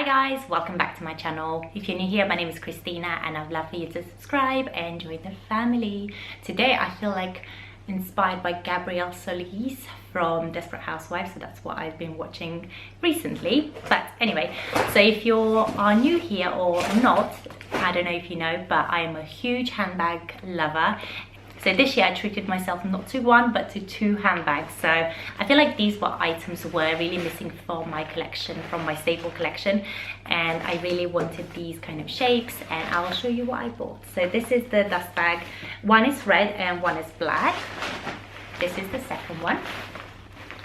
Hi guys, welcome back to my channel. If you're new here, my name is Christina and I'd love for you to subscribe and join the family. Today I feel like inspired by Gabrielle Solis from Desperate Housewives, so that's what I've been watching recently. But anyway, so if you are new here or not, I don't know if you know, but I am a huge handbag lover. So this year I treated myself not to one but to 2 handbags. So I feel like these were items were really missing from my collection, from my staple collection, and I really wanted these kind of shapes, and I'll show you what I bought. So this is the dust bag. One is red and one is black. This is the second one.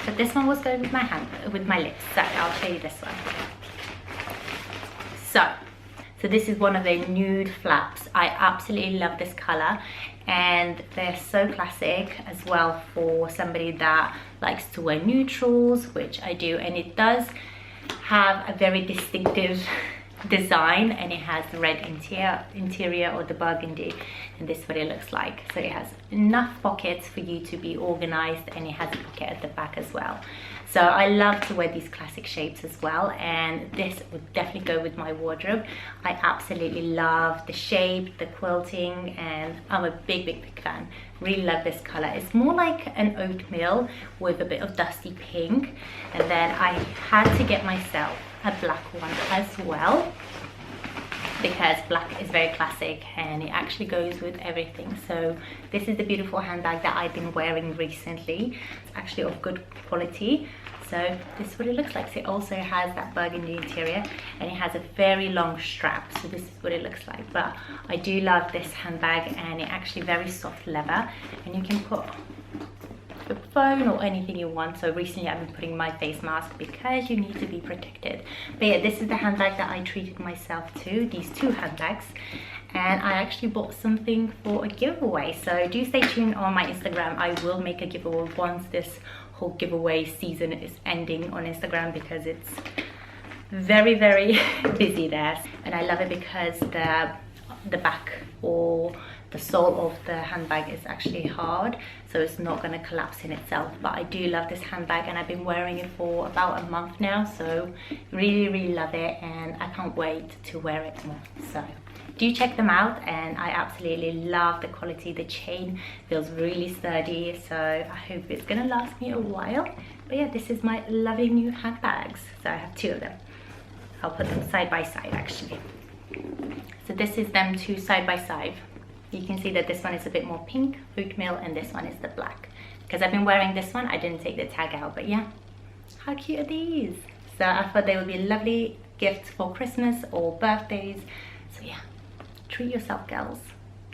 But this one was going with my lips, so I'll show you this one. So this is one of the nude flaps. I absolutely love this color, and they're so classic as well for somebody that likes to wear neutrals, which I do. And it does have a very distinctive design, and it has the red interior or the burgundy, and this is what it looks like. So it has enough pockets for you to be organized, and it has a pocket at the back as well. So I love to wear these classic shapes as well, and this would definitely go with my wardrobe. I absolutely love the shape, the quilting, and I'm a big fan. Really love this color. It's more like an oatmeal with a bit of dusty pink, and then I had to get myself a black one as well, because black is very classic and it actually goes with everything. So this is the beautiful handbag that I've been wearing recently. It's actually of good quality. So this is what it looks like. So it also has that burgundy interior, and it has a very long strap. So this is what it looks like. But I do love this handbag, and it's actually very soft leather, and you can put your phone or anything you want. So recently I've been putting my face mask because you need to be protected. But yeah, this is the handbag that I treated myself to, these 2 handbags, and I actually bought something for a giveaway. So do stay tuned on my Instagram. I will make a giveaway once this whole giveaway season is ending on Instagram, because it's very busy there. And I love it because the back or the sole of the handbag is actually hard, so it's not going to collapse in itself. But I do love this handbag, and I've been wearing it for about a month now, so really love it, and I can't wait to wear it more. So do check them out, and I absolutely love the quality. The chain feels really sturdy, so I hope it's gonna last me a while. But yeah, this is my lovely new handbags. So I have 2 of them. I'll put them side by side actually. So this is them 2 side by side. You can see that this one is a bit more pink, oatmeal, and this one is the black. Because I've been wearing this one, I didn't take the tag out, but yeah, how cute are these? So I thought they would be lovely gifts for Christmas or birthdays. So yeah, treat yourself, girls.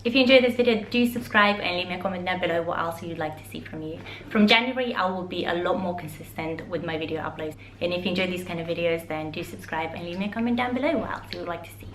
If you enjoyed this video, do subscribe and leave me a comment down below what else you'd like to see from me. From January, I will be a lot more consistent with my video uploads. And if you enjoy these kind of videos, then do subscribe and leave me a comment down below what else you would like to see.